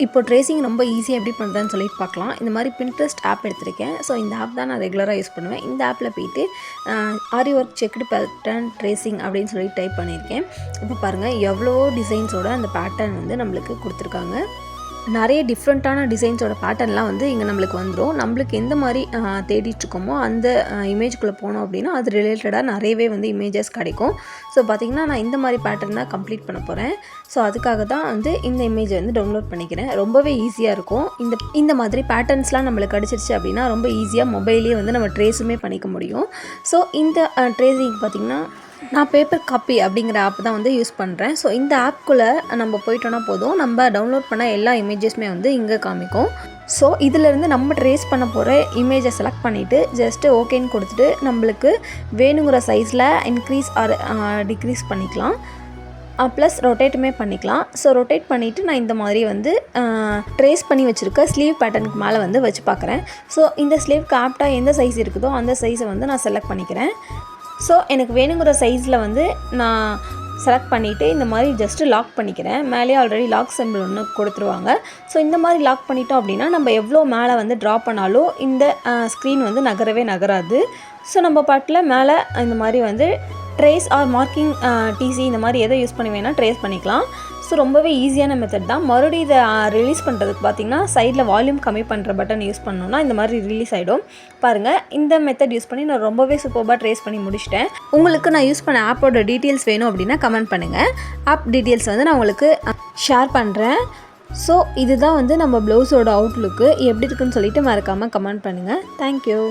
இப்போ ட்ரேசிங் ரொம்ப ஈஸியாக எப்படி பண்ணுறதுன்னு சொல்லிட்டு பார்க்கலாம். இந்த மாதிரி பின்ட்ரெஸ்ட் ஆப் எடுத்திருக்கேன். ஸோ இந்த ஆப் தான் நான் ரெகுலராக யூஸ் பண்ணுவேன். இந்த ஆப்பில் போய்ட்டு ஆரி ஒர்க் செக்குடு பேட்டர்ன் ட்ரேசிங் அப்படின்னு சொல்லி டைப் பண்ணியிருக்கேன். இப்போ பாருங்கள் எவ்வளவோ டிசைன்ஸோட அந்த பேட்டர்ன் வந்து நம்மளுக்கு கொடுத்துருக்காங்க. நிறைய டிஃப்ரெண்ட்டான டிசைன்ஸோட பேட்டர்ன்லாம் வந்து இங்கே நம்மளுக்கு வந்துடும். நம்மளுக்கு எந்த மாதிரி தேடிட்டுருக்கோமோ அந்த இமேஜ்குள்ளே போனோம் அப்படின்னா அது ரிலேட்டடாக நிறையவே வந்து இமேஜஸ் கிடைக்கும். ஸோ பார்த்திங்கன்னா நான் இந்த மாதிரி பேட்டர்ன் தான் கம்ப்ளீட் பண்ண போகிறேன். ஸோ அதுக்காக தான் வந்து இந்த இமேஜை வந்து டவுன்லோட் பண்ணிக்கிறேன். ரொம்பவே ஈஸியாக இருக்கும். இந்த மாதிரி பேட்டர்ன்ஸ்லாம் நம்மளுக்கு கிடச்சிருச்சு அப்படின்னா ரொம்ப ஈஸியாக மொபைல்லேயே வந்து நம்ம ட்ரேஸுமே பண்ணிக்க முடியும். ஸோ இந்த ட்ரேசிங் பார்த்திங்கன்னா நான் பேப்பர் காப்பி அப்படிங்கிற ஆப் தான் வந்து யூஸ் பண்ணுறேன். ஸோ இந்த ஆப்குள்ளே நம்ம போயிட்டோன்னா போதும், நம்ம டவுன்லோட் பண்ண எல்லா இமேஜஸுமே வந்து இங்கே காமிக்கும். ஸோ இதிலேருந்து நம்ம ட்ரேஸ் பண்ண போகிற இமேஜை செலக்ட் பண்ணிவிட்டு ஜஸ்ட்டு ஓகேன்னு கொடுத்துட்டு நம்மளுக்கு வேணுங்கிற சைஸில் இன்க்ரீஸ் ஆர் டிக்ரீஸ் பண்ணிக்கலாம். ப்ளஸ் ரொட்டேட்டுமே பண்ணிக்கலாம். ஸோ ரொட்டேட் பண்ணிவிட்டு நான் இந்த மாதிரி வந்து ட்ரேஸ் பண்ணி வச்சுருக்க ஸ்லீவ் பேட்டர்னுக்கு மேலே வந்து வச்சு பார்க்குறேன். ஸோ இந்த ஸ்லீவ்க்கு ஆப்டாக எந்த சைஸ் இருக்குதோ அந்த சைஸை வந்து நான் செலக்ட் பண்ணிக்கிறேன். ஸோ எனக்கு வேணுங்கிற சைஸில் வந்து நான் செலக்ட் பண்ணிவிட்டு இந்த மாதிரி ஜஸ்ட்டு லாக் பண்ணிக்கிறேன். மேலே ஆல்ரெடி லாக் சிம்பிள் ஒன்று கொடுத்துருவாங்க. ஸோ இந்த மாதிரி லாக் பண்ணிட்டோம் அப்படின்னா நம்ம எவ்வளோ மேலே வந்து ட்ரா பண்ணாலும் இந்த ஸ்க்ரீன் வந்து நகராது. ஸோ நம்ம பாட்டில் மேலே இந்த மாதிரி வந்து ட்ரேஸ் ஆர் மார்க்கிங் டிசி இந்த மாதிரி எதை யூஸ் பண்ணி வேணால் ட்ரேஸ் பண்ணிக்கலாம். ஸோ ரொம்பவே ஈஸியான மெத்தட் தான். மறுபடியும் இதை ரிலீஸ் பண்ணுறதுக்கு பார்த்திங்கன்னா சைடில் வால்யூம் கம்மி பண்ணுற பட்டன் யூஸ் பண்ணோன்னா இந்த மாதிரி ரிலீஸ் ஆகிடும். பாருங்கள், இந்த மெத்தட் யூஸ் பண்ணி நான் ரொம்பவே சூப்பராக ட்ரேஸ் பண்ணி முடிச்சிட்டேன். உங்களுக்கு நான் யூஸ் பண்ண ஆப்போட டீட்டெயில்ஸ் வேணும் அப்படின்னா கமெண்ட் பண்ணுங்கள். ஆப் டீட்டெயில்ஸ் வந்து நான் உங்களுக்கு ஷேர் பண்ணுறேன். ஸோ இதுதான் வந்து நம்ம ப்ளவுஸோட அவுட்லுக்கு எப்படி இருக்குன்னு சொல்லிட்டு மறக்காமல் கமெண்ட் பண்ணுங்கள். தேங்க்யூ.